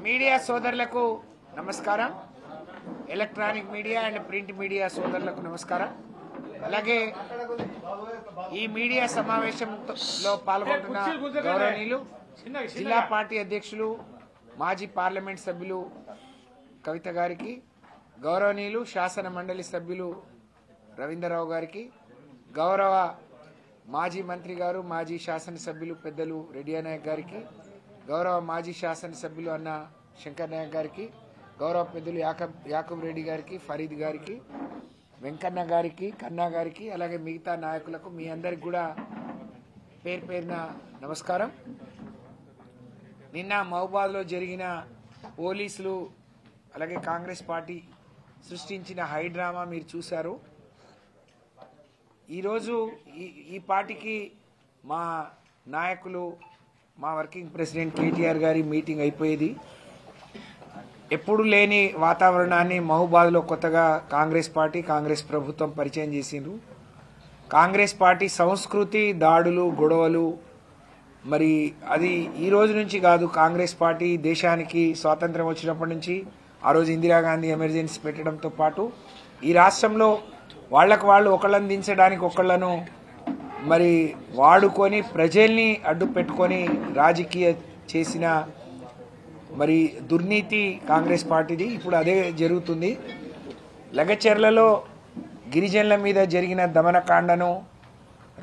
Media సోదరులకు నమస్కారం. Electronic media and print media సోదరులకు నమస్కారం. అలాగే ఈ మీడియా సమావేశంలో పాల్గొంటున్న గౌరవనీయులు జిల్లా పార్టీ అధ్యక్షులు మాజీ పార్లమెంట్ సభ్యులు కవిత గారికి, గౌరవనీయులు శాసన మండలి సభ్యులు రవీంద్రరావు గారికి, గౌరవ మాజీ మంత్రి గారు మాజీ శాసనసభ్యులు పెద్దలు రెడ్డి నాయక్ గారికి, గౌరవ మాజీ శాసనసభ్యులు అన్న శంకర్ నాయక్ గారికి, గౌరవ పెద్దలు యాకబ్ రెడ్డి గారికి, ఫరీద్ గారికి, వెంకన్న గారికి, కన్నా గారికి, అలాగే మిగతా నాయకులకు మీ అందరికి కూడా పేరు పేరున నమస్కారం. నిన్న మహబూబాద్లో జరిగిన పోలీసులు అలాగే కాంగ్రెస్ పార్టీ సృష్టించిన హైడ్రామా మీరు చూశారు. ఈరోజు ఈ పార్టీకి మా నాయకులు, మా వర్కింగ్ ప్రెసిడెంట్ కేటీఆర్ గారి మీటింగ్ అయిపోయేది. ఎప్పుడు లేని వాతావరణాన్ని మహబూబాద్లో కొత్తగా కాంగ్రెస్ పార్టీ, కాంగ్రెస్ ప్రభుత్వం పరిచయం చేసిండ్రు. కాంగ్రెస్ పార్టీ సంస్కృతి, దాడులు, గొడవలు, మరి అది ఈ రోజు నుంచి కాదు. కాంగ్రెస్ పార్టీ దేశానికి స్వాతంత్రం వచ్చినప్పటి నుంచి, ఆ రోజు ఇందిరాగాంధీ ఎమర్జెన్సీ పెట్టడంతో పాటు ఈ రాష్ట్రంలో వాళ్లకు వాళ్ళు ఒకళ్ళని దించడానికి ఒకళ్ళను మరి వాడుకొని ప్రజల్ని అడ్డు పెట్టుకొని రాజకీయ చేసిన మరి దుర్నీతి కాంగ్రెస్ పార్టీది. ఇప్పుడు అదే జరుగుతుంది. లగచెర్లలో గిరిజనుల మీద జరిగిన దమనకాండను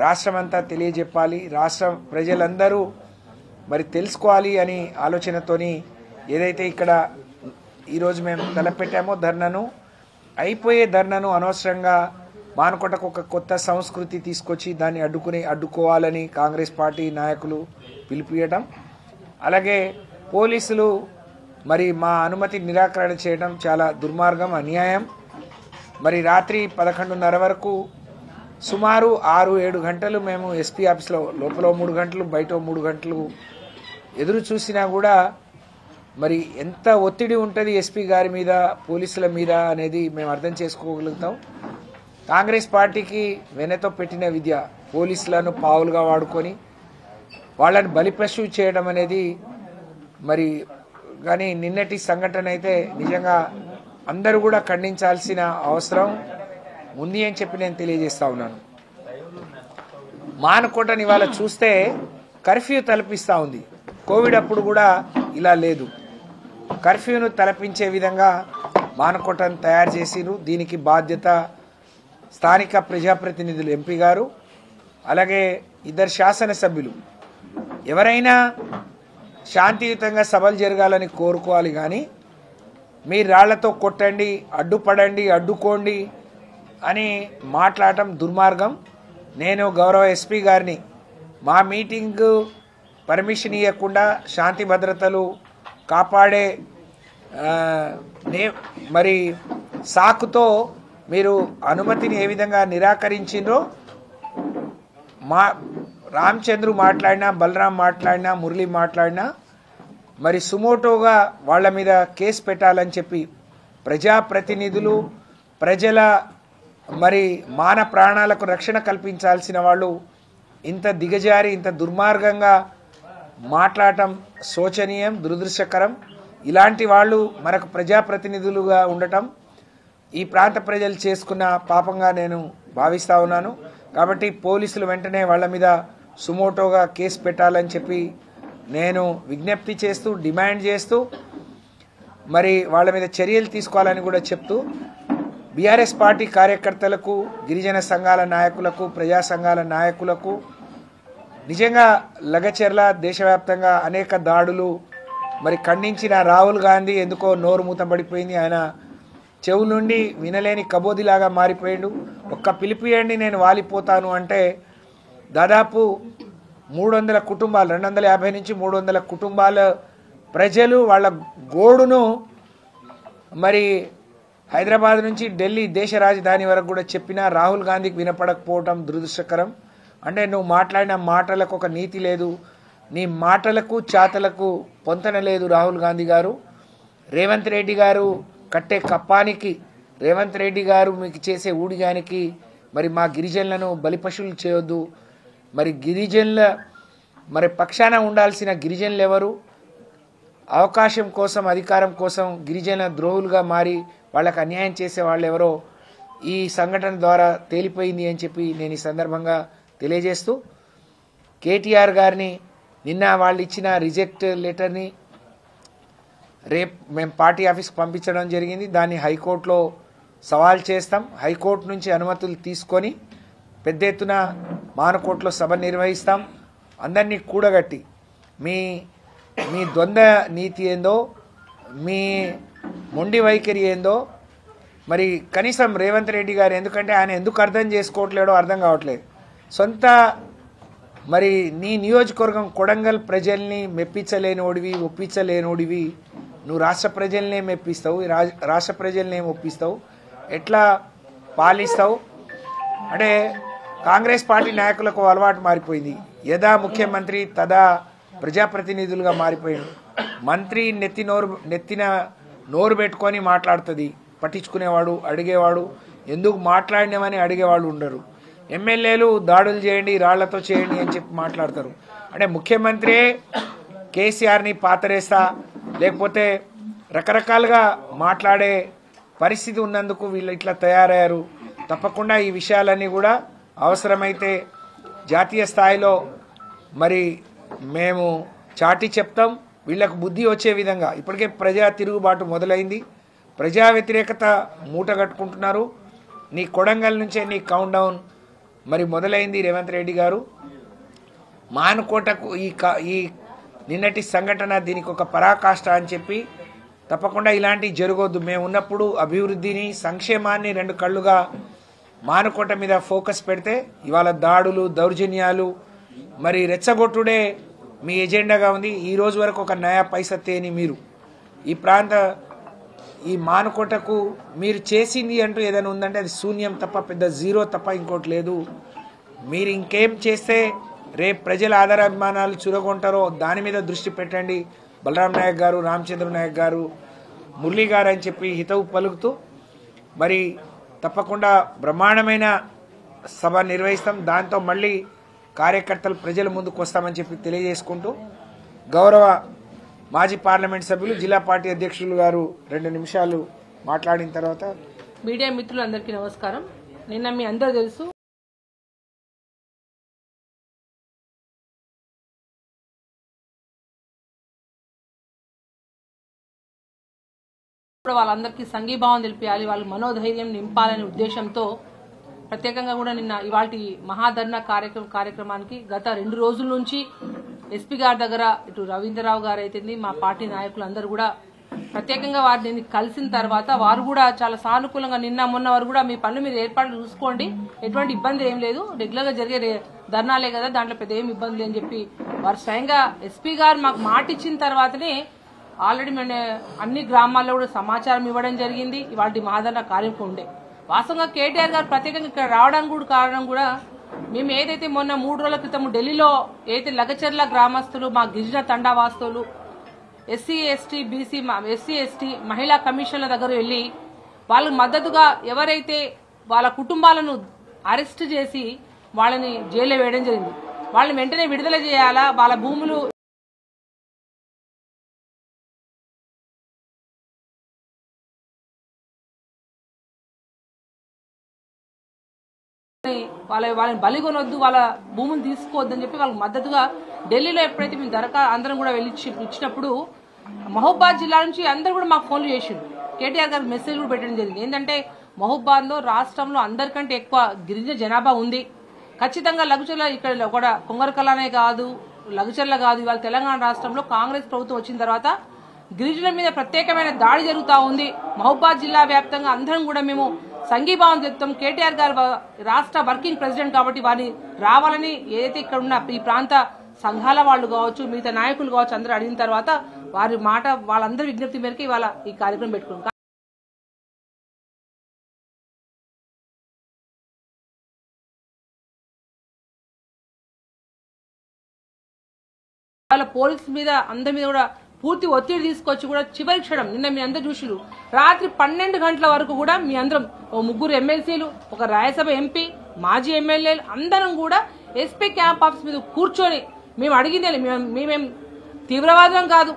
రాష్ట్రమంతా తెలియజెప్పాలి, రాష్ట్ర ప్రజలందరూ మరి తెలుసుకోవాలి అని ఆలోచనతోని ఏదైతే ఇక్కడ ఈరోజు మేము తలపెట్టామో ధర్నాను, అయిపోయే ధర్నాను అనవసరంగా మానుకోటకు ఒక కొత్త సంస్కృతి తీసుకొచ్చి దాన్ని అడ్డుకోవాలని కాంగ్రెస్ పార్టీ నాయకులు పిలుపుయడం, అలాగే పోలీసులు మరి మా అనుమతి నిరాకరణ చేయడం చాలా దుర్మార్గం, అన్యాయం. మరి రాత్రి 11:30 వరకు సుమారు 6-7 గంటలు మేము ఎస్పీ ఆఫీస్లో లోపల 3 గంటలు బయట 3 గంటలు ఎదురు చూసినా కూడా మరి ఎంత ఒత్తిడి ఉంటుంది ఎస్పీ గారి మీద, పోలీసుల మీద అనేది మేము అర్థం చేసుకోగలుగుతాం. కాంగ్రెస్ పార్టీకి వెనతో పెట్టిన విద్య పోలీసులను పావులుగా వాడుకొని వాళ్ళని బలిపశువు చేయడం అనేది మరి కానీ నిన్నటి సంఘటన అయితే నిజంగా అందరూ కూడా ఖండించాల్సిన అవసరం ఉంది అని చెప్పి నేను తెలియజేస్తా ఉన్నాను. మానకోటని ఇవాళ చూస్తే కర్ఫ్యూ తలపిస్తూ ఉంది. కోవిడ్ అప్పుడు కూడా ఇలా లేదు. కర్ఫ్యూను తలపించే విధంగా మానకోటను తయారు చేసిరు. దీనికి బాధ్యత స్థానిక ప్రజాప్రతినిధులు, ఎంపీ గారు, అలాగే 2 శాసనసభ్యులు. ఎవరైనా శాంతియుతంగా సభలు జరగాలని కోరుకోవాలి, కానీ మీరు రాళ్లతో కొట్టండి, అడ్డుపడండి, అడ్డుకోండి అని మాట్లాడటం దుర్మార్గం. నేను గౌరవ ఎస్పీ గారిని మా మీటింగ్ పర్మిషన్ ఇవ్వకుండా శాంతి భద్రతలు కాపాడే మరి సాకుతో మీరు అనుమతిని ఏ విధంగా నిరాకరించిందో, మా రామచంద్రు మాట్లాడినా, బలరాం మాట్లాడినా, మురళి మాట్లాడినా మరి సుమోటోగా వాళ్ళ మీద కేసు పెట్టాలని చెప్పి ప్రజాప్రతినిధులు, ప్రజల మరి మాన ప్రాణాలకు రక్షణ కల్పించాల్సిన వాళ్ళు ఇంత దిగజారి ఇంత దుర్మార్గంగా మాట్లాడటం శోచనీయం, దురదృష్టకరం. ఇలాంటి వాళ్ళు మనకు ప్రజాప్రతినిధులుగా ఉండటం ఈ ప్రాంత ప్రజలు చేసుకున్న పాపంగా నేను భావిస్తా ఉన్నాను. కాబట్టి పోలీసులు వెంటనే వాళ్ళ మీద సుమోటోగా కేసు పెట్టాలని చెప్పి నేను విజ్ఞప్తి చేస్తూ, డిమాండ్ చేస్తూ మరి వాళ్ళ మీద చర్యలు తీసుకోవాలని కూడా చెప్తూ, బీఆర్ఎస్ పార్టీ కార్యకర్తలకు, గిరిజన సంఘాల నాయకులకు, ప్రజా సంఘాల నాయకులకు నిజంగా లగచెర్ల దేశవ్యాప్తంగా అనేక దాడులు మరి ఖండించిన రాహుల్ గాంధీ ఎందుకో నోరు మూతపడిపోయింది. ఆయన చెవు నుండి వినలేని కబోదిలాగా మారిపోయాడు. ఒక్క పిలిపియండి నేను వాలిపోతాను అంటే దాదాపు 300 కుటుంబాలు, 250 నుంచి 300 కుటుంబాల ప్రజలు వాళ్ళ గోడును మరి హైదరాబాద్ నుంచి ఢిల్లీ దేశ రాజధాని వరకు కూడా చెప్పినా రాహుల్ గాంధీకి వినపడకపోవటం దురదృష్టకరం. అంటే నువ్వు మాట్లాడిన మాటలకు ఒక నీతి లేదు, నీ మాటలకు చాతలకు పొంతన లేదు. రాహుల్ గాంధీ గారు, రేవంత్ రెడ్డి గారు కట్టే కప్పానికి, రేవంత్ రెడ్డి గారు మీకు చేసే ఊడిగానికి మరి మా గిరిజనులను బలిపశువులు చేయొద్దు, మరి గిరిజనుల మరి పక్షాన ఉండాల్సిన గిరిజనులు ఎవరు? అవకాశం కోసం, అధికారం కోసం గిరిజన ద్రోహులుగా మారి వాళ్ళకు అన్యాయం చేసే వాళ్ళు ఎవరో ఈ సంఘటన ద్వారా తేలిపోయింది అని చెప్పి నేను ఈ సందర్భంగా తెలియజేస్తూ, కేటీఆర్ గారిని నిన్న వాళ్ళు ఇచ్చిన రిజెక్ట్ లెటర్ని రేపు మేము పార్టీ ఆఫీస్కి పంపించడం జరిగింది. దాన్ని హైకోర్టులో సవాల్ చేస్తాం. హైకోర్టు నుంచి అనుమతులు తీసుకొని పెద్ద ఎత్తున మానకోటలో సభ నిర్వహిస్తాం. అందరినీ కూడగట్టి మీ మీ ద్వంద్వ నీతి ఏందో, మీ మొండి వైఖరి ఏందో, మరి కనీసం రేవంత్ రెడ్డి గారు ఎందుకంటే ఆయన ఎందుకు అర్థం చేసుకోవట్లేడో అర్థం కావట్లేదు. సొంత మరి నీ నియోజకవర్గం కొడంగల్ ప్రజల్ని మెప్పించలేనోడివి, ఒప్పించలేనోడివి, నువ్వు రాష్ట్ర ప్రజల్నే మెప్పిస్తావు, రాష్ట్ర ప్రజల్ని ఏం ఒప్పిస్తావు, ఎట్లా పాలిస్తావు? అంటే కాంగ్రెస్ పార్టీ నాయకులకు అలవాటు మారిపోయింది. యదా ముఖ్యమంత్రి తదా ప్రజాప్రతినిధులుగా మారిపోయాడు. మంత్రి నెత్తిన నోరు పెట్టుకొని మాట్లాడుతుంది, పట్టించుకునేవాడు, అడిగేవాడు, ఎందుకు మాట్లాడినామని అడిగేవాళ్ళు ఉండరు. ఎమ్మెల్యేలు దాడులు చేయండి, రాళ్లతో చేయండి అని చెప్పి మాట్లాడతారు. అంటే ముఖ్యమంత్రి కేసీఆర్ని పాతరేస్తా లేకపోతే రకరకాలుగా మాట్లాడే పరిస్థితి ఉన్నందుకు వీళ్ళు ఇట్లా తయారయ్యారు. తప్పకుండా ఈ విషయాలన్నీ కూడా అవసరమైతే జాతీయ స్థాయిలో మరి మేము చాటి చెప్తాం. వీళ్ళకు బుద్ధి వచ్చే విధంగా ఇప్పటికే ప్రజా తిరుగుబాటు మొదలైంది. ప్రజా వ్యతిరేకత మూట కట్టుకుంటున్నారు. నీ కొడంగల్ నుంచే నీ కౌంట్ డౌన్ మరి మొదలైంది. రేవంత్ రెడ్డి గారు మానుకోటకు ఈ నిన్నటి సంఘటన దీనికి ఒక పరాకాష్ట అని చెప్పి తప్పకుండా ఇలాంటివి జరగొద్దు. మేము ఉన్నప్పుడు అభివృద్ధిని, సంక్షేమాన్ని రెండు కళ్ళుగా మానుకోట మీద ఫోకస్ పెడితే ఇవాళ దాడులు, దౌర్జన్యాలు, మరి రెచ్చగొట్టుడే మీ ఎజెండాగా ఉంది. ఈ రోజు వరకు ఒక నయా పైసా తేని మీరు ఈ మానుకోటకు మీరు చేసింది అంటూ ఏదైనా ఉందంటే అది శూన్యం తప్ప, పెద్ద జీరో తప్ప ఇంకోటి లేదు. మీరు ఇంకేం చేస్తే రేపు ప్రజల ఆదరాభిమానాలు చురగొంటారో దాని మీద దృష్టి పెట్టండి. బలరాం నాయక్ గారు, రామచంద్ర నాయక్ గారు, మురళీ గారు అని చెప్పి హితవు పలుకుతూ మరి తప్పకుండా బ్రహ్మాండమైన సభ నిర్వహిస్తాం. దాంతో మళ్ళీ కార్యకర్తలు ప్రజల ముందుకు వస్తామని చెప్పి తెలియజేసుకుంటూ, గౌరవ మాజీ పార్లమెంట్ సభ్యులు జిల్లా పార్టీ అధ్యక్షులు గారు 2 నిమిషాలు మాట్లాడిన తర్వాత మీడియా మిత్రులందరికీ నమస్కారం. నిన్న మీ అందరూ తెలుసు వాళ్ళందరికీ సంఘీభావం తెలిపాలి, వాళ్ళు మనోధైర్యం నింపాలనే ఉద్దేశంతో ప్రత్యేకంగా కూడా నిన్న ఇవాల్టి మహాధర్నా కార్యక్రమానికి గత 2 రోజుల నుంచి ఎస్పీ గారి దగ్గర ఇటు రవీంద్రరావు గారు అయితే మా పార్టీ నాయకులు అందరూ కూడా ప్రత్యేకంగా వారిని కలిసిన తర్వాత వారు కూడా చాలా సానుకూలంగా నిన్న మొన్న వారు కూడా మీ పనులు మీరు ఏర్పాట్లు చూసుకోండి, ఎటువంటి ఇబ్బంది ఏం లేదు, రెగ్యులర్ గా జరిగే ధర్నాలే కదా, దాంట్లో పెద్ద ఏం ఇబ్బంది లేని చెప్పి వారు స్వయంగా ఎస్పీ గారు మాకు మాట ఇచ్చిన తర్వాతనే ఆల్రెడీ మేము అన్ని గ్రామాల్లో కూడా సమాచారం ఇవ్వడం జరిగింది. ఇవాళ మహాధర్నా కార్యక్రమం ఉండే వాస్తవంగా కేటీఆర్ గారు ప్రత్యేకంగా ఇక్కడ రావడానికి కూడా కారణం కూడా మేము ఏదైతే మొన్న 3 రోజుల క్రితం ఢిల్లీలో ఏదైతే లగచర్ల గ్రామస్తులు, మా గిరిజన తండావాస్తులు, ఎస్సీ ఎస్టీ మహిళా కమిషన్ల దగ్గర వెళ్లి వాళ్ళకు మద్దతుగా ఎవరైతే వాళ్ళ కుటుంబాలను అరెస్ట్ చేసి వాళ్ళని జైల్లో వేయడం జరిగింది, వాళ్ళని వెంటనే విడుదల చేయాలా, వాళ్ళ భూములు వాళ్ళని బలిగొనొద్దు, వాళ్ళ భూములు తీసుకోవద్దని చెప్పి వాళ్ళకి మద్దతుగా ఢిల్లీలో ఎప్పుడైతే మేము అందరం కూడా వెళ్ళి ఇచ్చినప్పుడు మహబూబాద్ జిల్లా నుంచి అందరూ కూడా మాకు ఫోన్లు చేసిండు. కేటీఆర్ గారు మెసేజ్ కూడా పెట్టడం జరిగింది. ఏంటంటే మహబూబాద్ లో రాష్ట్రంలో అందరికంటే ఎక్కువ గిరిజన జనాభా ఉంది, ఖచ్చితంగా లఘుచర్ల ఇక్కడ కూడా కొంగరకలానే కాదు, లఘుచర్ల కాదు, ఇవాళ తెలంగాణ రాష్ట్రంలో కాంగ్రెస్ ప్రభుత్వం వచ్చిన తర్వాత గిరిజనుల మీద ప్రత్యేకమైన దాడి జరుగుతూ ఉంది. మహబూబాద్ జిల్లా వ్యాప్తంగా అందరం కూడా మేము సంఘీభావం చెప్తాం. కేటీఆర్ గారు రాష్ట్ర వర్కింగ్ ప్రెసిడెంట్ కాబట్టి వారిని రావాలని ఏదైతే ఇక్కడ ఉన్న ఈ ప్రాంత సంఘాల వాళ్ళు కావచ్చు, మిగతా నాయకులు కావచ్చు, అందరూ అడిగిన తర్వాత వారి మాట వాళ్ళందరి విజ్ఞప్తి మేరకు ఇవాళ ఈ కార్యక్రమం పెట్టుకున్నాం. వాళ్ళ పోలీసు మీద అందరి మీద కూడా పూర్తి ఒత్తిడి తీసుకొచ్చి కూడా చివరి క్షణం నిన్న మీ అందరూ చూసిరు, రాత్రి 12 గంటల వరకు కూడా మీ అందరం 3 ఎమ్మెల్సీలు, ఒక రాజ్యసభ ఎంపీ, మాజీ ఎమ్మెల్యేలు అందరం కూడా ఎస్పీ క్యాంప్ ఆఫీస్ మీద కూర్చొని మేము అడిగిందే మేమేం తీవ్రవాదం కాదు,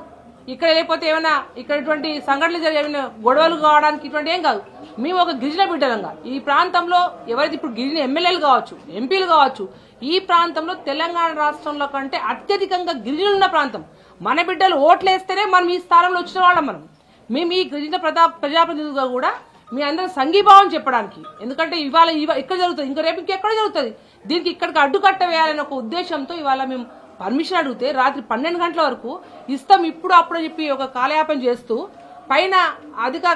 ఇక్కడ లేకపోతే ఏమైనా ఇక్కడ ఇటువంటి సంఘటనలు జరిగిన గొడవలు కావడానికి ఇటువంటి ఏం కాదు. మేము ఒక గిరిజన బిడ్డలంగా ఈ ప్రాంతంలో ఎవరైతే ఇప్పుడు గిరిజన ఎమ్మెల్యేలు కావచ్చు, ఎంపీలు కావచ్చు, ఈ ప్రాంతంలో తెలంగాణ రాష్ట్రంలో కంటే అత్యధికంగా గిరిజనులు ఉన్న ప్రాంతం. మన బిడ్డలు ఓట్లేస్తేనే మనం ఈ స్థానంలో వచ్చిన వాళ్ళం. మేము ఈ గిరిజన ప్రజాప్రతినిధులుగా కూడా మీ అందరూ సంఘీభావం చెప్పడానికి, ఎందుకంటే ఇవాళ ఇక్కడ జరుగుతుంది, ఇంకా రేపు ఇంకెక్కడ జరుగుతుంది, దీనికి ఇక్కడికి అడ్డుకట్ట వేయాలనే ఒక ఉద్దేశంతో ఇవాళ మేము పర్మిషన్ అడిగితే రాత్రి 12 గంటల వరకు ఇస్తాం ఇప్పుడు అప్పుడు చెప్పి ఒక కాలయాపన చేస్తూ పైన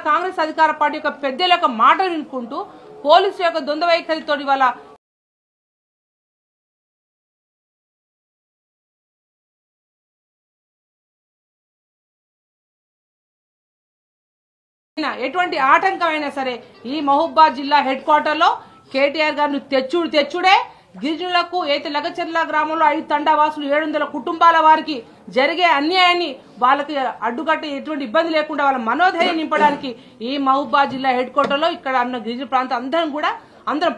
కాంగ్రెస్ అధికార పార్టీ యొక్క పెద్దల యొక్క మాట వినుకుంటూ పోలీసు యొక్క ద్వంద్వ వైఖరితో ఇవాళ ఎటువంటి ఆటంకమైనా సరే ఈ మహబూబాద్ జిల్లా హెడ్ క్వార్టర్ లో కేటీఆర్ గారిని తెచ్చుడే గిరిజనులకు అయితే లగచర్ల గ్రామంలో 5 తండావాసులు 700 కుటుంబాల వారికి జరిగే అన్యాయాన్ని వాళ్ళకి అడ్డుకట్టి ఎటువంటి ఇబ్బంది లేకుండా వాళ్ళ మనోధైర్యం నింపడానికి ఈ మహబూబాద్ జిల్లా హెడ్ క్వార్టర్ లో ఇక్కడ అన్న గిరిజన ప్రాంతం అందరం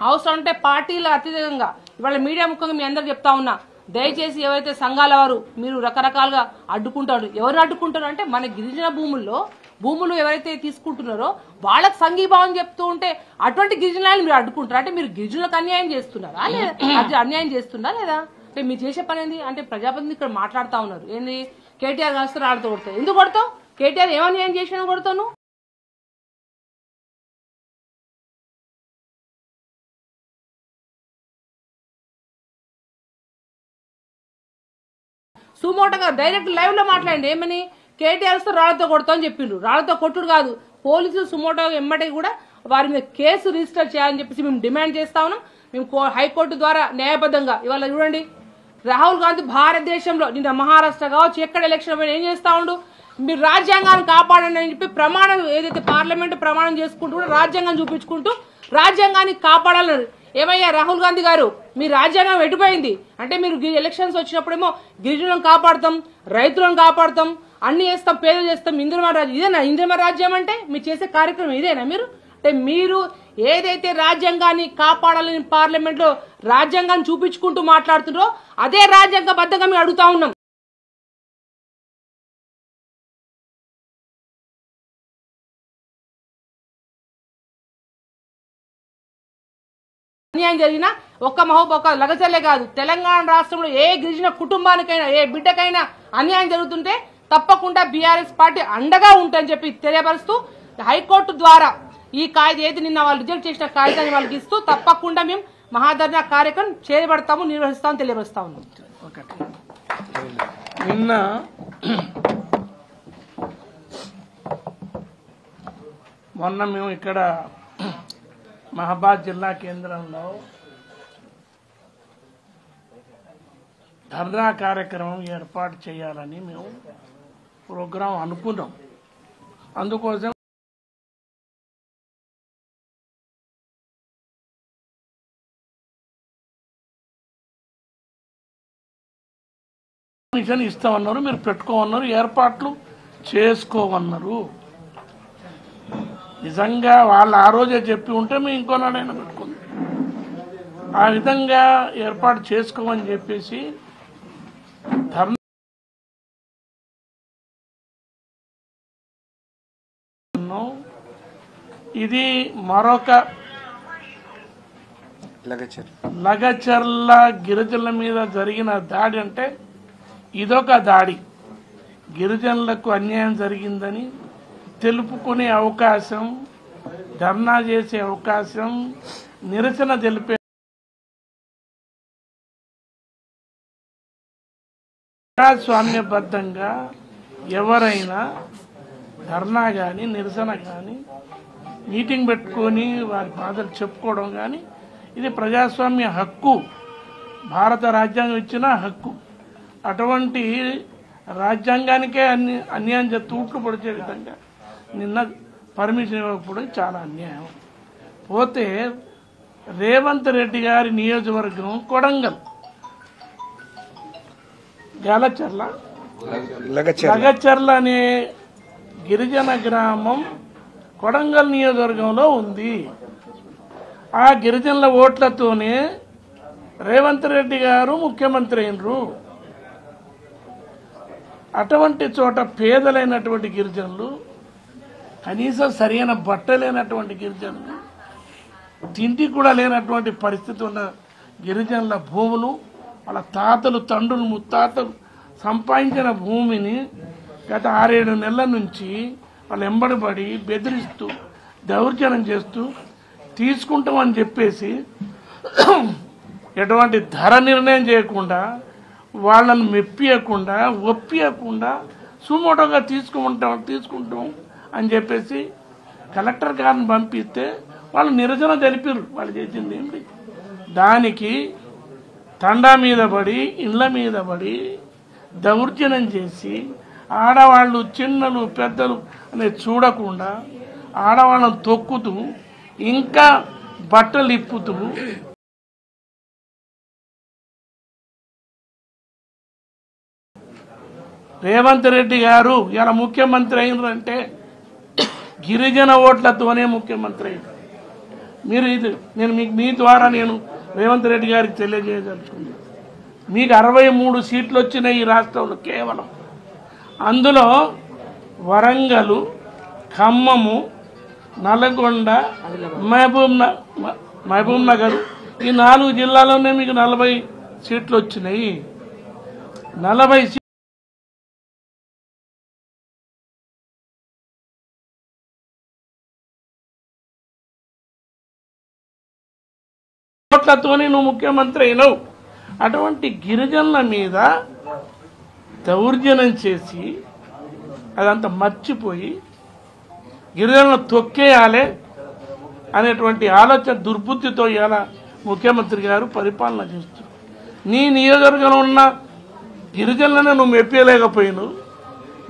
అవసరం ఉంటే పార్టీల అత్యధికంగా ఇవాళ మీడియా ముఖంగా మీ అందరికి చెప్తా ఉన్నా, దయచేసి ఎవరైతే సంఘాల వారు మీరు రకరకాలుగా అడ్డుకుంటారు, ఎవరు అడ్డుకుంటారు అంటే మన గిరిజన భూములు ఎవరైతే తీసుకుంటున్నారో వాళ్ళకి సంఘీభావం చెప్తూ ఉంటే అటువంటి గిరిజనులను మీరు అడ్డుకుంటారు అంటే మీరు గిరిజనులకు అన్యాయం చేస్తున్నారా లేదా అన్యాయం చేస్తున్నారా లేదా అంటే మీరు చేసే పని ఏంది అంటే ప్రజాప్రతినిధి ఇక్కడ మాట్లాడుతూ ఉన్నారు ఏంది కేటీఆర్ కాస్త ఆడుతూ కొడతావు, ఎందుకు కొడతావు, కేటీఆర్ ఏమన్యాయం చేసినా కొడతాను, సుమోటగా డైరెక్ట్ లైవ్ లో మాట్లాడండి ఏమని కేటీఆర్ తో రాళ్లతో కొడతామని చెప్పిండ్రు. రాళ్లతో కొట్టుడు కాదు, పోలీసులు సుమోటో ఎమ్మటి కూడా వారి మీద కేసు రిజిస్టర్ చేయాలని చెప్పేసి మేము డిమాండ్ చేస్తా ఉన్నాం. మేము హైకోర్టు ద్వారా న్యాయబద్ధంగా ఇవాళ చూడండి రాహుల్ గాంధీ భారతదేశంలో నిన్న మహారాష్ట్ర కావచ్చు ఎక్కడ ఎలక్షన్ ఏం చేస్తా ఉండు, మీరు రాజ్యాంగాన్ని కాపాడండి అని చెప్పి ప్రమాణం ఏదైతే పార్లమెంట్ ప్రమాణం చేసుకుంటూ కూడా రాజ్యాంగం చూపించుకుంటూ రాజ్యాంగాన్ని కాపాడాలని. ఏమయ్యా రాహుల్ గాంధీ గారు మీ రాజ్యాంగం ఎటుపోయింది అంటే మీరు ఎలక్షన్స్ వచ్చినప్పుడేమో గిరిజనులను కాపాడతాం, రైతులను కాపాడతాం, అన్ని చేస్తాం, పేదలు చేస్తాం, ఇంద్రమ రాజ్యం ఇదేనా ఇంద్రమ రాజ్యం అంటే మీరు చేసే కార్యక్రమం ఇదేనా మీరు అంటే మీరు ఏదైతే రాజ్యాంగాన్ని కాపాడాలని పార్లమెంట్ లో రాజ్యాంగాన్ని చూపించుకుంటూ మాట్లాడుతున్నారో అదే రాజ్యాంగబద్ధంగా మేము అడుగుతా ఉన్నాం. అన్యాయం జరిగినా ఒక లగచర్లే కాదు తెలంగాణ రాష్ట్రంలో ఏ గిరిజన కుటుంబానికైనా ఏ బిడ్డకైనా అన్యాయం జరుగుతుంటే తప్పకుండా బీఆర్ఎస్ పార్టీ అండగా ఉంటుందని చెప్పి తెలియపరుస్తూ హైకోర్టు ద్వారా ఈ కాయిదా ఏది నిన్న వాళ్ళు రిజెక్ట్ చేసిన కాయిదాన్ని వాళ్ళకి ఇస్తూ తప్పకుండా మేము మహాధర్నా కార్యక్రమం చేయబడతాము నిర్వహిస్తామని తెలియపరుస్తా ఉన్నాం. నిన్న మొన్న మేము ఇక్కడ మహబాద్ జిల్లా కేంద్రంలో ధర్నా కార్యక్రమం ఏర్పాటు చేయాలని మేము ప్రోగ్రాం అనుకున్నాం. అందుకోసం పర్మిషన్ ఇస్తామన్నారు, మీరు పెట్టుకోమన్నారు, ఏర్పాట్లు చేసుకోమన్నారు. నిజంగా వాళ్ళు ఆ రోజే చెప్పి ఉంటే మేము ఇంకోనాడైనా పెట్టుకుందాం. ఆ విధంగా ఏర్పాటు చేసుకోమని చెప్పేసి ఇది మరొక లగచర్ల గిరిజనుల మీద జరిగిన దాడి అంటే ఇదొక దాడి. గిరిజనులకు అన్యాయం జరిగిందని తెలుపుకునే అవకాశం, ధర్నా చేసే అవకాశం, నిరసన తెలిపే ప్రజాస్వామ్యబద్ధంగా ఎవరైనా ధర్నా కానీ నిరసన కానీ మీటింగ్ పెట్టుకొని వారి బాధలు చెప్పుకోవడం కానీ ఇది ప్రజాస్వామ్య హక్కు, భారత రాజ్యాంగం ఇచ్చిన హక్కు. అటువంటి రాజ్యాంగానికే అన్యాయం తూట్లు పొడిచే విధంగా నిన్న పర్మిషన్ ఇవ్వకపోవడం చాలా అన్యాయం. పోతే రేవంత్ రెడ్డి గారి నియోజకవర్గం కొడంగల్ లగచర్ల అనే గిరిజన గ్రామం కొడంగల్ నియోజకవర్గంలో ఉంది. ఆ గిరిజనుల ఓట్లతోనే రేవంత్ రెడ్డి గారు ముఖ్యమంత్రి అయినరు. అటువంటి చోట పేదలైనటువంటి గిరిజనులు, కనీసం సరైన బట్టలేనటువంటి గిరిజనులు, తిండి కూడా లేనటువంటి పరిస్థితి ఉన్న గిరిజనుల భూములు, వాళ్ళ తాతలు తండ్రులు ముత్తాతలు సంపాదించిన భూమిని గత 6-7 నెలల నుంచి వాళ్ళు ఎంబడిపడి బెదిరిస్తూ దౌర్జన్యం చేస్తూ తీసుకుంటామని చెప్పేసి ఎటువంటి ధర నిర్ణయం చేయకుండా, వాళ్ళను మెప్పియకుండా ఒప్పియకుండా సుమోటోగా తీసుకుంటాం అని చెప్పేసి కలెక్టర్ గారిని పంపిస్తే వాళ్ళు నిరసన తెలిపారు. వాళ్ళు చేసింది ఏంటి? దానికి తండా మీద పడి ఇండ్ల మీద పడి దౌర్జన్యం చేసి ఆడవాళ్ళు చిన్నలు పెద్దలు అనేది చూడకుండా ఆడవాళ్ళను తొక్కుతూ ఇంకా బట్టలు ఇప్పుతూ రేవంత్ రెడ్డి గారు ఇలా ముఖ్యమంత్రి అయినారంటే గిరిజన ఓట్లతోనే ముఖ్యమంత్రి అయినారు. మీరు ఇది నేను మీ ద్వారా నేను రేవంత్ రెడ్డి గారికి తెలియజేయదలుచుకుంది. మీకు 63 సీట్లు వచ్చినాయి ఈ రాష్ట్రంలో కేవలం. అందులో వరంగల్, ఖమ్మము, నల్గొండ, మహబూబ్ నగర్ ఈ 4 జిల్లాలోనే మీకు 40 సీట్లు వచ్చినాయి. 40 ఓట్లతోనే నువ్వు ముఖ్యమంత్రి అయినావు. అటువంటి గిరిజనుల మీద దౌర్జన్యం చేసి అదంతా మర్చిపోయి గిరిజనులను తొక్కేయాలి అనేటువంటి ఆలోచన దుర్బుద్ధితో ఇలా ముఖ్యమంత్రి గారు పరిపాలన చేస్తారు. నీ నియోజకవర్గంలో ఉన్న గిరిజనులను నువ్వు మెప్పలేకపోయినావు.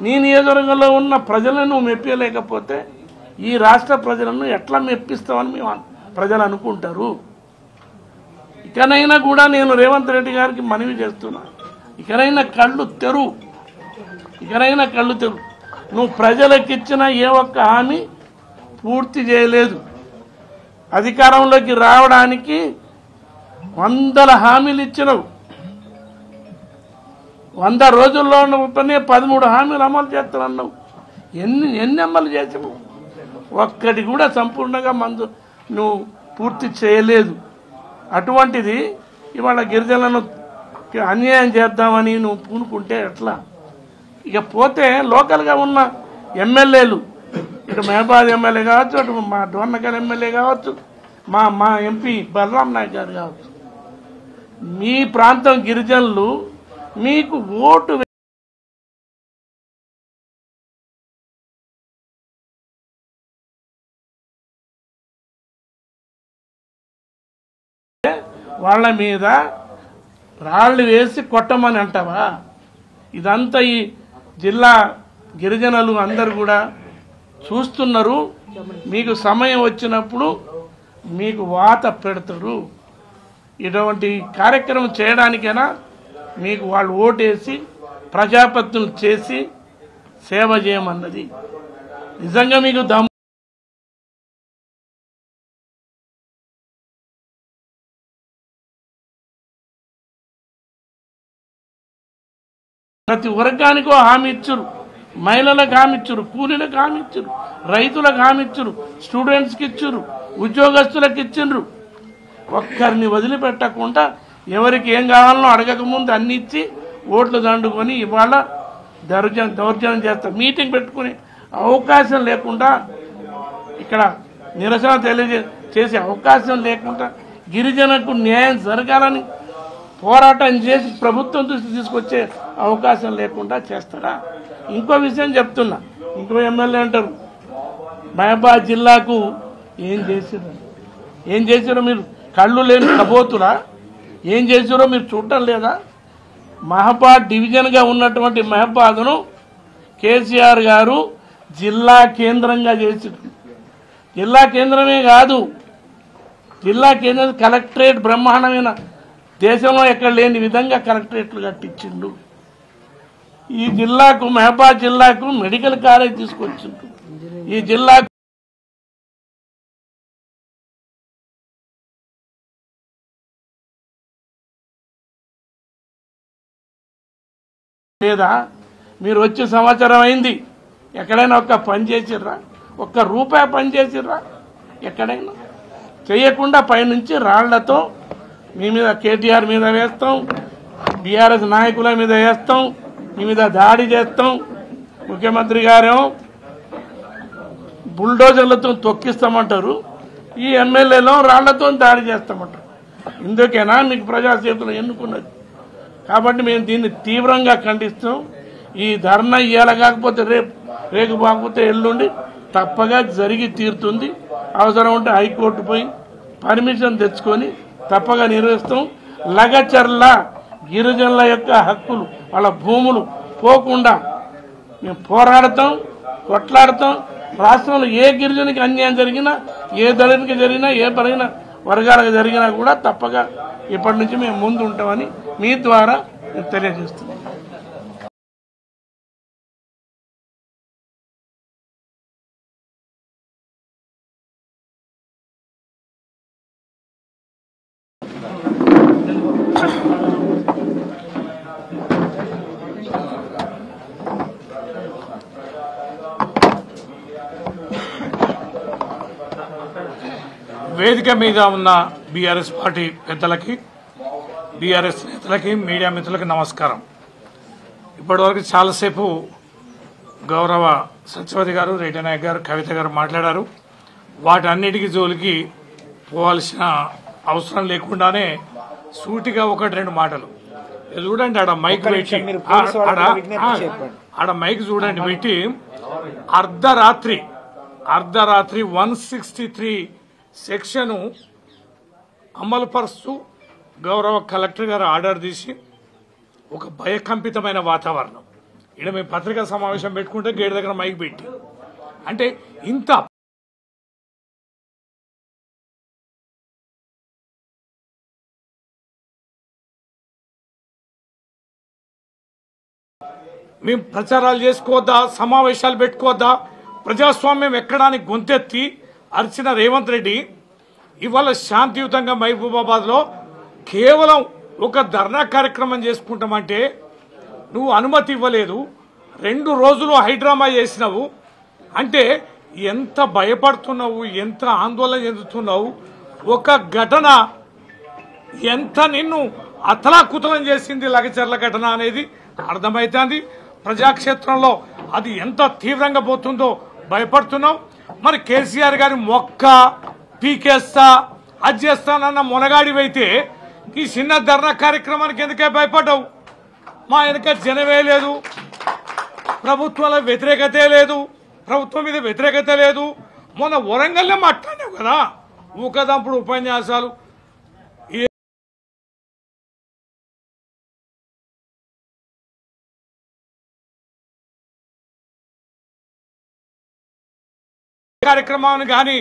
నీ నియోజకవర్గంలో ఉన్న ప్రజలను నువ్వు మెప్పలేకపోతే ఈ రాష్ట్ర ప్రజలను ఎట్లా మెప్పిస్తావని మేము ప్రజలు అనుకుంటారు. ఇకనైనా కూడా నేను రేవంత్ రెడ్డి గారికి మనవి చేస్తున్నా, ఇకనైనా కళ్ళు తెరు. నువ్వు ప్రజలకు ఇచ్చిన ఏ ఒక్క హామీ పూర్తి చేయలేదు. అధికారంలోకి రావడానికి 100 హామీలు ఇచ్చినావు. 100 రోజుల్లో ఉన్ననే 13 హామీలు అమలు చేస్తానన్నావు. ఎన్ని అమలు చేసావు? ఒక్కటి కూడా సంపూర్ణంగా నువ్వు పూర్తి చేయలేదు. అటువంటిది ఇవాళ గిరిజనులను అన్యాయం చేద్దామని నువ్వు పూనుకుంటే ఎట్లా? ఇక పోతే లోకల్గా ఉన్న ఎమ్మెల్యేలు, ఇటు మహబాద్ ఎమ్మెల్యే కావచ్చు, అటు మా డోర్నకల్ ఎమ్మెల్యే కావచ్చు, మా ఎంపీ బలరాం నాయక్ గారు కావచ్చు, మీ ప్రాంతం గిరిజనులు మీకు ఓటు వాళ్ళ మీద రాళ్ళు వేసి కొట్టమని అంటావా? ఇదంతా ఈ జిల్లా గిరిజనులు అందరు కూడా చూస్తున్నారు. మీకు సమయం వచ్చినప్పుడు మీకు వాత పెడతారు. ఇటువంటి కార్యక్రమం చేయడానికైనా మీకు వాళ్ళు ఓటేసి ప్రజాపత్తులు చేసి సేవ చేయమన్నది. నిజంగా మీకు దమ్ము ప్రతి వర్గానికో హామీ ఇచ్చారు. మహిళలకు హామీ ఇచ్చారు, కూలీలకు హామీ ఇచ్చారు, రైతులకు హామీ ఇచ్చారు, స్టూడెంట్స్కి ఇచ్చారు, ఉద్యోగస్తులకు ఇచ్చిండ్రు. ఒక్కరిని వదిలిపెట్టకుండా ఎవరికి ఏం కావాలనో అడగకముందు అన్ని ఇచ్చి ఓట్లు దండుకొని ఇవాళ దౌర్జన్యం చేస్తారు. మీటింగ్ పెట్టుకునే అవకాశం లేకుండా, ఇక్కడ నిరసన చేసే అవకాశం లేకుండా, గిరిజనకు న్యాయం జరగాలని పోరాటం చేసి ప్రభుత్వం దృష్టి తీసుకొచ్చే అవకాశం లేకుండా చేస్తారా? ఇంకో విషయం చెప్తున్నా, ఇంకో ఎమ్మెల్యే అంటారు మహబాద్ జిల్లాకు ఏం చేసారో మీరు కళ్ళు లేని కబోతురా? ఏం చేసారో మీరు చూడటం లేదా? మహబాద్ డివిజన్గా ఉన్నటువంటి మహబాద్ను కేసీఆర్ గారు జిల్లా కేంద్రంగా చేసారు. జిల్లా కేంద్రమే కాదు, జిల్లా కేంద్రం కలెక్టరేట్ బ్రహ్మాండమైన దేశంలో ఎక్కడ లేని విధంగా కలెక్టరేట్లు కట్టించిండు. ఈ జిల్లాకు మహబాద్ జిల్లాకు మెడికల్ కాలేజ్ తీసుకొచ్చిండు. ఈ జిల్లాకు లేదా? మీరు వచ్చే సంవత్సరం అయింది, ఎక్కడైనా ఒక్క పని చేసిర్రా? ఒక్క రూపాయి పని చేసిర్రా? ఎక్కడైనా చేయకుండా పైనుంచి రాళ్లతో మీ మీద, కేటీఆర్ మీద వేస్తాం, బీఆర్ఎస్ నాయకుల మీద వేస్తాం, మీ మీద దాడి చేస్తాం. ముఖ్యమంత్రి గారేమో బుల్డోజర్లతో తొక్కిస్తామంటారు, ఈ ఎమ్మెల్యేలో రాళ్లతో దాడి చేస్తామంటారు. ఇందుకేనా మీకు ప్రజాసేవలు ఎన్నుకున్నది? కాబట్టి మేము దీన్ని తీవ్రంగా ఖండిస్తాం. ఈ ధర్నా ఇయ్యాల కాకపోతే రేపు కాకపోతే ఎల్లుండి తప్పగా జరిగి తీరుతుంది. అవసరం ఉంటే హైకోర్టు పోయి పర్మిషన్ తెచ్చుకొని తప్పగా నిర్వహిస్తాం. లగచర్ల గిరిజనుల యొక్క హక్కులు, వాళ్ళ భూములు పోకుండా మేము పోరాడతాం, కొట్లాడతాం. రాష్ట్రంలో ఏ గిరిజనికి అన్యాయం జరిగినా, ఏ దళితునికి జరిగినా, ఏ బలహీన వర్గాలకు జరిగినా కూడా తప్పగా ఇప్పటి నుంచి మేము ముందు ఉంటామని మీ ద్వారా తెలియజేస్తున్నాం. వేదిక మీద ఉన్న బీఆర్ఎస్ పార్టీ పెద్దలకి, బీఆర్ఎస్ నేతలకి, మీడియా మిత్రులకి నమస్కారం. ఇప్పటివరకు చాలాసేపు గౌరవ సత్యవతి గారు, రెడ్డి నాయక్ గారు, కవిత గారు మాట్లాడారు. వాటన్నిటికీ జోలికి పోవాల్సిన అవసరం లేకుండానే సూటిగా ఒకటి రెండు మాటలు చూడండి. ఆడ మైక్ పెట్టి, ఆడ మైక్ చూడండి పెట్టి అర్ధరాత్రి 163 సెక్షన్ అమలుపరుస్తూ గౌరవ కలెక్టర్ గారు ఆర్డర్ తీసి ఒక భయకంపితమైన వాతావరణం. ఇక్కడ మేము పత్రికా సమావేశం పెట్టుకుంటే గేట్ దగ్గర మైక్ పెట్టి, అంటే ఇంత మేము ప్రచారాలు చేసుకోవద్దా, సమావేశాలు పెట్టుకోవద్దా, ప్రజాస్వామ్యం ఎక్కడానికి గొంతెత్తి అర్చిన రేవంత్ రెడ్డి ఇవాళ శాంతియుతంగా మహబూబాబాద్లో కేవలం ఒక ధర్నా కార్యక్రమం చేసుకుంటామంటే నువ్వు అనుమతి ఇవ్వలేదు. 2 రోజులు హైడ్రామా చేసినావు అంటే ఎంత భయపడుతున్నావు, ఎంత ఆందోళన చెందుతున్నావు. ఒక ఘటన ఎంత నిన్ను అతలాకుతలం చేసింది, లగచర్ల ఘటన అనేది అర్థమవుతుంది. ప్రజాక్షేత్రంలో అది ఎంత తీవ్రంగా పోతుందో భయపడుతున్నావు. మరి కేసీఆర్ గారి మొక్క పీకేస్తా, అది చేస్తానన్న మొనగాడివైతే ఈ చిన్న ధర్నా కార్యక్రమానికి ఎందుకే భయపడ్డావు? మా వెనక జనమే లేదు, ప్రభుత్వాల వ్యతిరేకతే లేదు, ప్రభుత్వం మీద వ్యతిరేకత లేదు. మొన్న వరంగల్లో మాట్లాడావు కదా, ఊకదంపుడు ఉపన్యాసాలు. కార్యక్రమాన్ని కానీ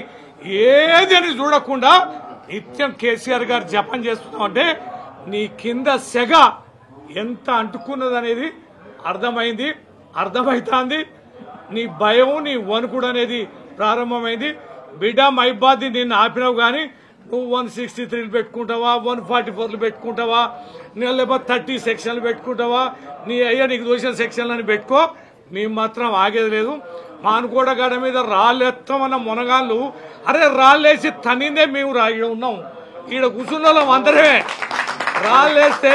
ఏదని చూడకుండా నిత్యం కేసీఆర్ గారు జపం చేస్తున్నాం అంటే నీ కింద సెగ ఎంత అంటుకున్నదనేది అర్థమవుతుంది. నీ భయం, నీ వణుకుడు అనేది ప్రారంభమైంది. బిడ్డ మైబాద్ నిన్ను ఆపినావు కానీ నువ్వు 163 పెట్టుకుంటావా, 144 పెట్టుకుంటావా, లేకపోతే 30 సెక్షన్లు పెట్టుకుంటావా, నీ అయ్యా నీకు దోషిన సెక్షన్లని పెట్టుకో. మేము మాత్రం ఆగేది లేదు. మానుకోటగడ మీద రాళ్ళెత్తామన్న మునగాళ్ళు, అరే రాళ్ళేసి తనిందే మేము ఈడ ఉన్నాం, ఈడ కూర్చున్న వాళ్ళం అందరే. రాళ్ళేస్తే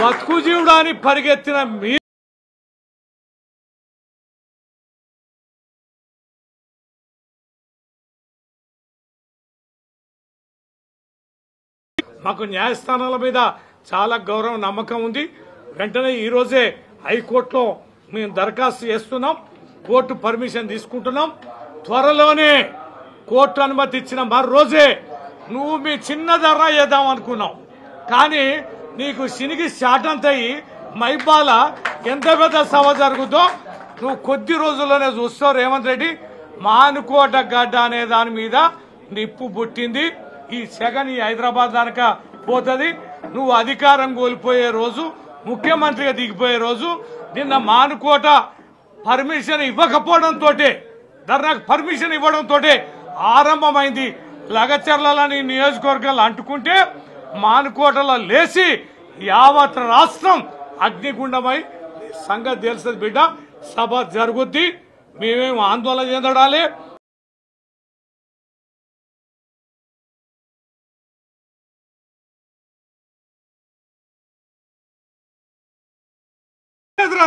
బతుకు జీవుడా అని పరిగెత్తిన మీ మాకు న్యాయస్థానాల మీద చాలా గౌరవం, నమ్మకం ఉంది. వెంటనే ఈరోజే హైకోర్టులో మేము దరఖాస్తు చేస్తున్నాం, కోర్టు పర్మిషన్ తీసుకుంటున్నాం. త్వరలోనే కోర్టు అనుమతి ఇచ్చిన మరో రోజే నువ్వు మీ చిన్న ధర్నా చేద్దాం అనుకున్నావు. కానీ నీకు శనిగి శాటంతయి మైబాల ఎంత పెద్ద సభ జరుగుతుందో నువ్వు కొద్ది రోజుల్లోనే చూస్తావు. రేవంత్ రెడ్డి మానుకోట గడ్డ అనే దాని మీద నిప్పు పుట్టింది. ఈ సెగన్ ఈ హైదరాబాద్ దానిక పోతుంది. నువ్వు అధికారం కోల్పోయే రోజు, ముఖ్యమంత్రిగా దిగిపోయే రోజు. నిన్న మానుకోట పర్మిషన్ ఇవ్వకపోవడంతో, ధర్నాకు పర్మిషన్ ఇవ్వడంతో ఆరంభమైంది. లగచర్లని నియోజకవర్గాలు అంటుకుంటే మానుకోటలో లేచి యావత్ రాష్ట్రం అగ్నిగుండమై సంగతి తెలుస్తుంది బిడ్డ. సభ జరుగుద్ది, మేమేం ఆందోళన చెందడాలి.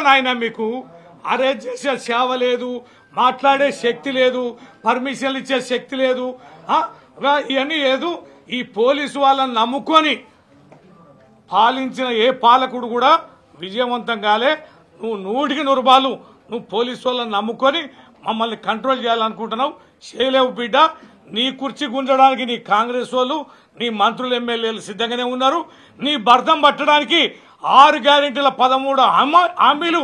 నాయన మీకు అరేంజ్ చేసే సేవ లేదు, మాట్లాడే శక్తి లేదు, పర్మిషన్లు ఇచ్చే శక్తి లేదు, ఇవన్నీ లేదు. ఈ పోలీసు వాళ్ళని నమ్ముకొని పాలించిన ఏ పాలకుడు కూడా విజయవంతం కాలే. నువ్వు 100% నువ్వు పోలీసు వాళ్ళని నమ్ముకొని మమ్మల్ని కంట్రోల్ చేయాలనుకుంటున్నావు, చేయలేవు బిడ్డ. నీ కుర్చీ గుంజడానికి నీ కాంగ్రెస్ వాళ్ళు, నీ మంత్రులు, ఎమ్మెల్యేలు సిద్ధంగానే ఉన్నారు. నీ బర్ధం పట్టడానికి 6 గ్యారెంటీల 13 హామీలు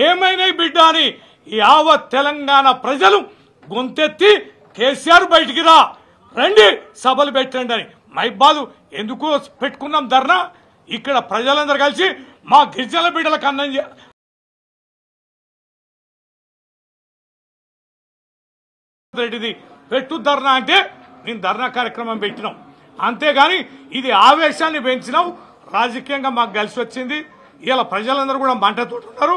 ఏమైనాయి బిడ్డ అని యావత్ తెలంగాణ ప్రజలు గొంతెత్తి కేసీఆర్ బయటికి రండి, సభలు పెట్టండి అని. మైబాదు ఎందుకు పెట్టుకున్నాం ధర్నా? ఇక్కడ ప్రజలందరూ కలిసి మా గిరిజన బిడ్డలకు అన్నం రెడ్డిది పెట్టు ధర్నా అంటే నేను ధర్నా కార్యక్రమం పెట్టినాం. అంతేగాని ఇది ఆవేశాన్ని పెంచినాం. రాజకీయంగా మాకు కలిసి వచ్చింది. ఇవాళ ప్రజలందరూ కూడా మంటతోటున్నారు.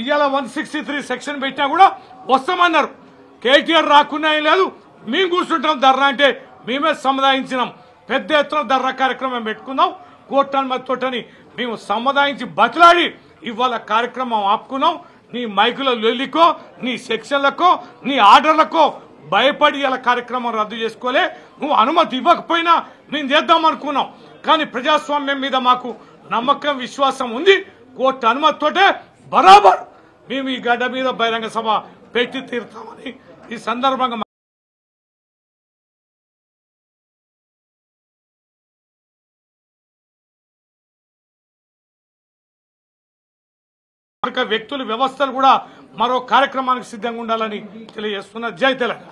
ఇవాళ 163 సెక్షన్ పెట్టినా కూడా వస్తామన్నారు. కేటీఆర్ రాకున్నా ఏం లేదు, మేము కూర్చుంటాం ధర్నా అంటే మేమే సముదాయించినాం. పెద్ద ఎత్తున ధర్నా కార్యక్రమం పెట్టుకున్నాం. కోర్టు అనుమతితోటని మేము సముదాయించి బతిలాడి ఇవాళ కార్యక్రమం ఆపుకున్నాం. నీ మైకుల లొల్లికో, నీ సెక్షన్లకో, నీ ఆర్డర్లకో భయపడి ఇలా కార్యక్రమం రద్దు చేసుకోలే. నువ్వు అనుమతి ఇవ్వకపోయినా మేము చేద్దాం అనుకున్నాం. కానీ ప్రజాస్వామ్యం మీద మాకు నమ్మకం, విశ్వాసం ఉంది. కోర్టు అనుమతితోటే బరాబర్ మేము ఈ గడ్డ మీద బహిరంగ సభ పెట్టి తీరుతామని ఈ సందర్భంగా వ్యక్తులు, వ్యవస్థలు కూడా మరో కార్యక్రమానికి సిద్ధంగా ఉండాలని తెలియజేస్తున్నా. జై తెలంగాణ.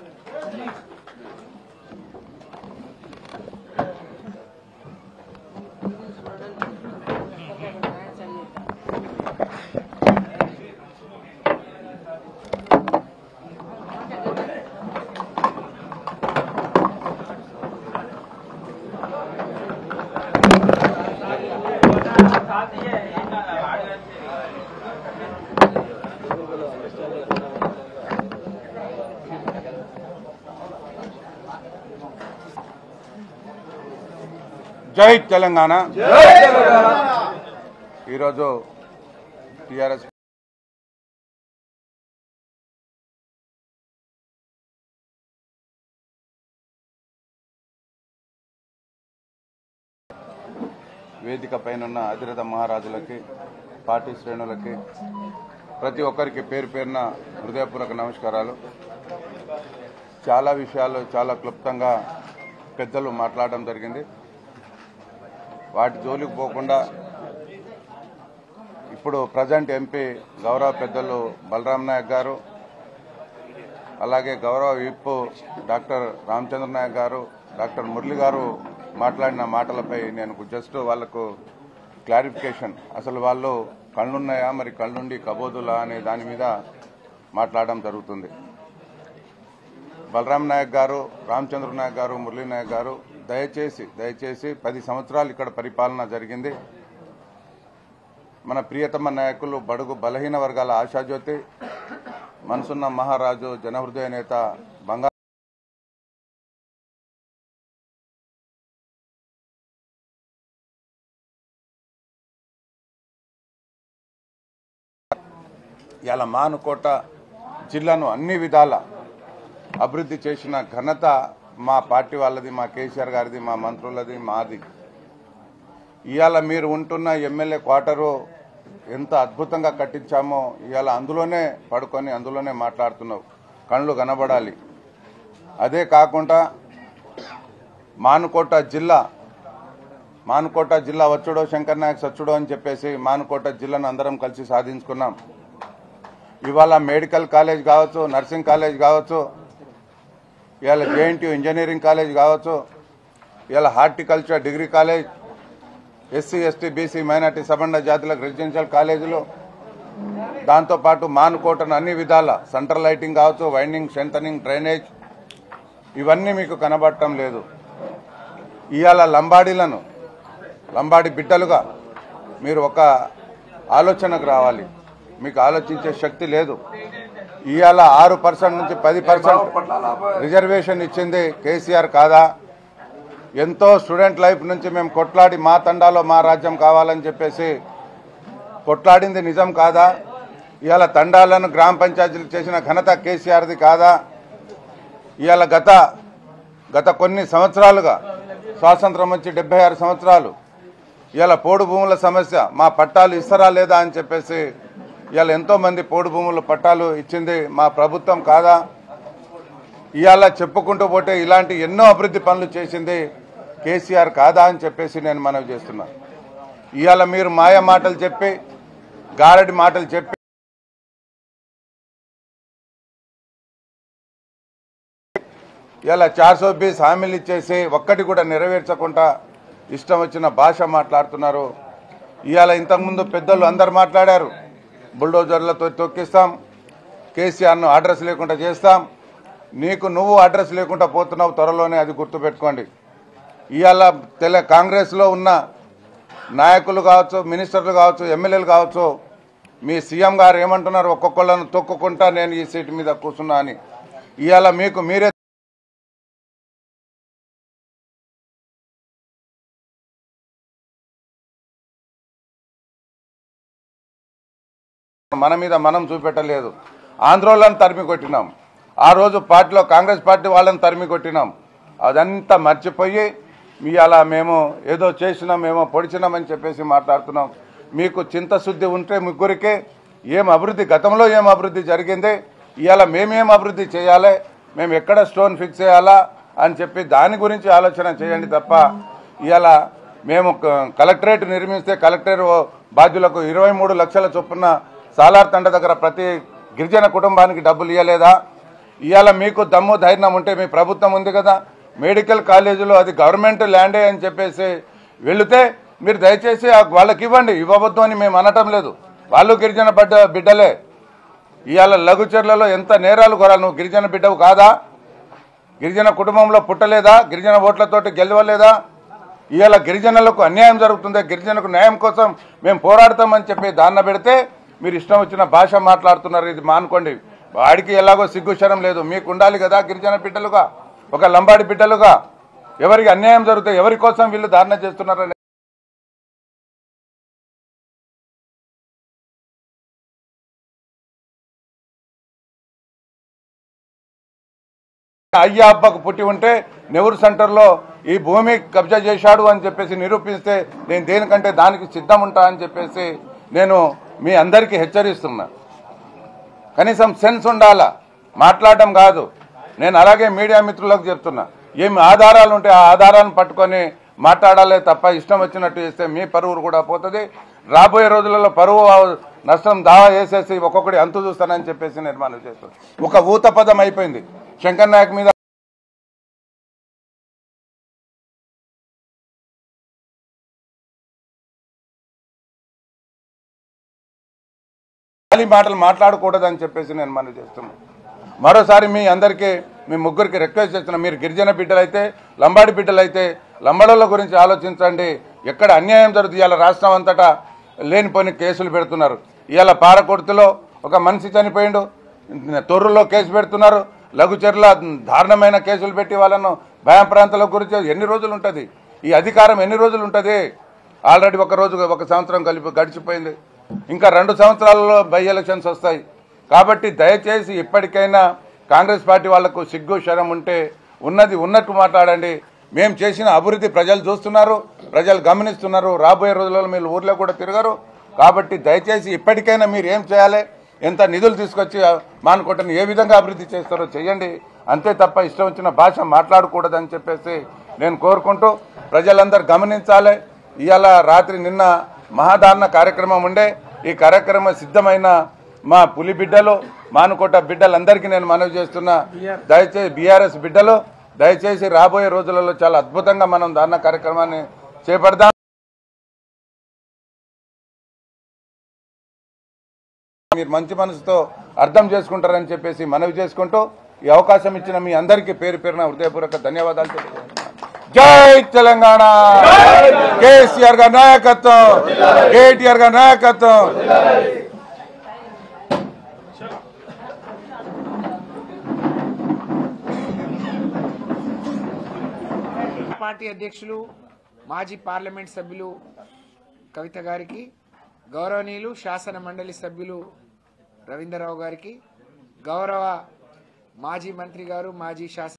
జై తెలంగాణ. ఈరోజు టిఆర్ఎస్ వేదిక పైన అధిరథ మహారాజులకి, పార్టీ శ్రేణులకి, ప్రతి ఒక్కరికి పేరు పేరున హృదయపూర్వక నమస్కారాలు. చాలా విషయాలు చాలా క్లుప్తంగా పెద్దలు మాట్లాడడం జరిగింది. వాటి జోలికి పోకుండా ఇప్పుడు ప్రజెంట్ ఎంపీ గౌరవ పెద్దలు బలరాం నాయక్ గారు, అలాగే గౌరవ విప్ డాక్టర్ రామచంద్ర నాయక్ గారు, డాక్టర్ మురళి గారు మాట్లాడిన మాటలపై నేను జస్ట్ వాళ్లకు క్లారిఫికేషన్, అసలు వాళ్ళు కళ్ళున్నాయా మరి కళ్ళుండి కబోదులా అనే దాని మీద మాట్లాడడం జరుగుతుంది. బలరాం నాయక్ గారు, రామచంద్ర నాయక్ గారు, మురళీ నాయక్ గారు దయచేసి 10 సంవత్సరాలు ఇక్కడ పరిపాలన జరిగింది. మన ప్రియతమ నాయకులు, బడుగు బలహీన వర్గాల ఆశాజ్యోతి, మనసున్న మహారాజు, జనహృదయ నేత బంగారు ఇలా మానుకోట జిల్లాను అన్ని విధాల అభివృద్ధి చేసిన ఘనత మా పార్టీ వాళ్ళది, మా కేసీఆర్ గారిది, మా మంత్రులది, మాది. ఇవాళ మీరు ఉంటున్న ఎమ్మెల్యే క్వార్టరు ఎంత అద్భుతంగా కట్టించామో ఇవాళ అందులోనే పడుకొని అందులోనే మాట్లాడుతున్నావు. కళ్ళు కనబడాలి. అదే కాకుండా మానుకోట జిల్లా వచ్చుడో శంకర్ నాయక్ సచ్చుడో అని చెప్పేసి మానుకోట జిల్లాను అందరం కలిసి సాధించుకున్నాం. ఇవాళ మెడికల్ కాలేజ్ కావచ్చు, నర్సింగ్ కాలేజ్ కావచ్చు, ఇవాళ జేఎన్టీయూ ఇంజనీరింగ్ కాలేజ్ కావచ్చు, ఇవాళ horticulture degree college, SC ST BC minority సబండ జాతులకు రెసిడెన్షియల్ కాలేజీలు, దాంతోపాటు మానుకోటను అన్ని విధాల సెంట్రల్ లైటింగ్ కావచ్చు, వైండింగ్, స్ట్రెంథనింగ్, డ్రైనేజ్ ఇవన్నీ మీకు కనబడటం లేదు. ఇవాళ లంబాడి బిడ్డలుగా మీరు ఒక ఆలోచనకు రావాలి. మీకు ఆలోచించే శక్తి లేదు. ఇవాళ 6% నుంచి 10% రిజర్వేషన్ ఇచ్చింది కేసీఆర్ కాదా? ఎంతో స్టూడెంట్ లైఫ్ నుంచి మేము కొట్లాడి మా తండాలో మా రాజ్యం కావాలని చెప్పేసి కొట్లాడింది నిజం కాదా? ఇవాళ తండాలను గ్రామ పంచాయతీలు చేసిన ఘనత కేసీఆర్ది కాదా? ఇవాళ గత కొన్ని సంవత్సరాలుగా స్వాతంత్రం వచ్చి 76 సంవత్సరాలు ఇవాళ పోడు భూముల సమస్య, మా పట్టాలు ఇస్తారా లేదా అని చెప్పేసి ఇవాళ ఎంతోమంది పోడు భూముల పట్టాలు ఇచ్చింది మా ప్రభుత్వం కాదా? ఇవాళ చెప్పుకుంటూ పోతే ఇలాంటి ఎన్నో అభివృద్ధి పనులు చేసింది కేసీఆర్ కాదా అని చెప్పేసి నేను మనవి చేస్తున్నా. ఇవాళ మీరు మాయ మాటలు చెప్పి గారడి మాటలు చెప్పి ఇలా 420 హామీలు ఇచ్చేసి ఒక్కటి కూడా నెరవేర్చకుండా ఇష్టం వచ్చిన భాష మాట్లాడుతున్నారు. ఇవాళ ఇంతకుముందు పెద్దలు అందరు మాట్లాడారు, బుల్డోజర్లతో తొక్కిస్తాం, కేసీఆర్ను అడ్రస్ లేకుండా చేస్తాం. నువ్వు అడ్రస్ లేకుండా పోతున్నావు, త్వరలోనే అది గుర్తుపెట్టుకోండి. ఇవాళ కాంగ్రెస్లో ఉన్న నాయకులు కావచ్చు, మినిస్టర్లు కావచ్చు, ఎమ్మెల్యేలు కావచ్చు, మీ సీఎం గారు ఏమంటున్నారు, ఒక్కొక్కళ్ళను తొక్కుకుంటా నేను ఈ సీటు మీద కూర్చున్నా అని. ఇవాళ మీరే మన మీద మనం చూపెట్టలేదు. ఆంధ్రోళ్ళని తరిమి కొట్టినాం, ఆ రోజు పార్టీలో కాంగ్రెస్ పార్టీ వాళ్ళని తరిమి కొట్టినాం. అదంతా మర్చిపోయి ఇవాళ మేము ఏదో చేసినామేమో పొడిచినామని చెప్పేసి మాట్లాడుతున్నాం. మీకు చింతశుద్ధి ఉంటే ముగ్గురికే గతంలో ఏం అభివృద్ధి జరిగింది, ఇవాళ మేమేం అభివృద్ధి చేయాలి, మేము ఎక్కడ స్టోన్ ఫిక్స్ చేయాలా అని చెప్పి దాని గురించి ఆలోచన చేయండి తప్ప ఇవాళ మేము కలెక్టరేట్ నిర్మిస్తే కలెక్టర్ బాధ్యులకు 23 లక్షల చొప్పున సాలార్ తండ దగ్గర ప్రతి గిరిజన కుటుంబానికి డబ్బులు ఇవ్వలేదా? ఇవాళ మీకు దమ్ము ధైర్యం ఉంటే మీ ప్రభుత్వం ఉంది కదా, మెడికల్ కాలేజీలో అది గవర్నమెంట్ ల్యాండే అని చెప్పేసి వెళితే మీరు దయచేసి వాళ్ళకి ఇవ్వవద్దు అని మేము అనటం లేదు. వాళ్ళు గిరిజన బిడ్డలే. ఇవాళ లఘుచర్లలో ఎంత నేరాలు కొరాలి, నువ్వు గిరిజన బిడ్డవు కాదా? గిరిజన కుటుంబంలో పుట్టలేదా? గిరిజన ఓట్లతోటి గెలవలేదా? ఇవాళ గిరిజనులకు అన్యాయం జరుగుతుంది, గిరిజనకు న్యాయం కోసం మేము పోరాడతామని చెప్పి దాన్న పెడితే మీరు ఇష్టం వచ్చిన భాష మాట్లాడుతున్నారు. ఇది మానుకోండి. వాడికి ఎలాగో సిగ్గుశరం లేదు, మీకు ఉండాలి కదా గిరిజన బిడ్డలుగా, ఒక లంబాడి బిడ్డలుగా. ఎవరికి అన్యాయం జరుగుతాయి, ఎవరి కోసం వీళ్ళు ధారణ చేస్తున్నారని అయ్యా అబ్బకు పుట్టి ఉంటే నెహ్రూ సెంటర్లో ఈ భూమి కబ్జా చేశాడు అని చెప్పేసి నిరూపిస్తే నేను దేనికంటే దానికి సిద్ధం ఉంటా అని చెప్పేసి నేను మీ అందరికీ హెచ్చరిస్తున్నా. కనీసం సెన్స్ ఉండాలా, మాట్లాడడం కాదు. నేను అలాగే మీడియా మిత్రులకు చెప్తున్నా, ఏమి ఆధారాలు ఉంటే ఆ ఆధారాలను పట్టుకొని మాట్లాడాలే తప్ప ఇష్టం వచ్చినట్టు చేస్తే మీ పరువు కూడా పోతుంది. రాబోయే రోజులలో పరువు నష్టం దావా వేసేసి ఒక్కొక్కటి అంతు చూస్తానని చెప్పేసి నేను మనవి చేస్తున్నాను. ఒక ఊత పదం అయిపోయింది. శంకర్ నాయక్ మీద మాటలు మాట్లాడకూడదని చెప్పేసి నేను మనవి చేస్తున్నాను. మరోసారి మీ అందరికీ మీ ముగ్గురికి రిక్వెస్ట్ చేస్తున్నా, మీరు గిరిజన బిడ్డలైతే లంబాడి బిడ్డలైతే లంబాడోళ్ళ గురించి ఆలోచించండి. ఎక్కడ అన్యాయం జరుగుతుంది, ఇవాళ రాష్ట్రం అంతటా లేనిపోని కేసులు పెడుతున్నారు. ఇవాళ పారకొర్తిలో ఒక మనిషి చనిపోయిండు, తొర్రులో కేసు పెడుతున్నారు, లఘుచర్ల దారుణమైన కేసులు పెట్టి వాళ్ళను భయం ప్రాంతాల గురించి ఎన్ని రోజులు ఉంటుంది ఈ అధికారం, ఎన్ని రోజులు ఉంటుంది? ఆల్రెడీ ఒక సంవత్సరం గడిచిపోయింది, ఇంకా 2 సంవత్సరాలలో బై ఎలక్షన్స్ వస్తాయి. కాబట్టి దయచేసి ఇప్పటికైనా కాంగ్రెస్ పార్టీ వాళ్లకు సిగ్గు శరం ఉంటే ఉన్నది ఉన్నట్టు మాట్లాడండి. మేము చేసిన అభివృద్ధి ప్రజలు చూస్తున్నారు, ప్రజలు గమనిస్తున్నారు. రాబోయే రోజులలో మీరు ఊర్లో కూడా తిరగరు. కాబట్టి దయచేసి ఇప్పటికైనా మీరు ఏం చేయాలి, ఎంత నిధులు తీసుకొచ్చి మానుకోటని ఏ విధంగా అభివృద్ధి చేస్తారో చేయండి. అంతే తప్ప ఇష్టం వచ్చిన భాష మాట్లాడకూడదని చెప్పేసి నేను కోరుకుంటూ ప్రజలందరూ గమనించాలి. ఇవాళ రాత్రి నిన్న మహాదారణ కార్యక్రమం ఉండే, ఈ కార్యక్రమం సిద్ధమైన మా పులి బిడ్డలు మానుకోట బిడ్డలందరికీ నేను మనవి చేస్తున్నా, దయచేసి బీఆర్ఎస్ బిడ్డలు దయచేసి రాబోయే రోజులలో చాలా అద్భుతంగా మనం ధారణ కార్యక్రమాన్ని చేపడదాం. మీరు మంచి మనసుతో అర్థం చేసుకుంటారని చెప్పేసి మనవి చేసుకుంటూ ఈ అవకాశం ఇచ్చిన మీ అందరికీ పేరు పేరున హృదయపూర్వక ధన్యవాదాలు తెలుపుతున్నాను. జై తెలంగాణ, కేసీఆర్ గారి నాయకత్వం, కేటీఆర్ గారి నాయకత్వం. పార్టీ అధ్యక్షులు మాజీ పార్లమెంట్ సభ్యులు కవిత గారికి, గౌరవనీయులు శాసన మండలి సభ్యులు రవీంద్రరావు గారికి, గౌరవ మాజీ మంత్రి గారు, మాజీ శాసన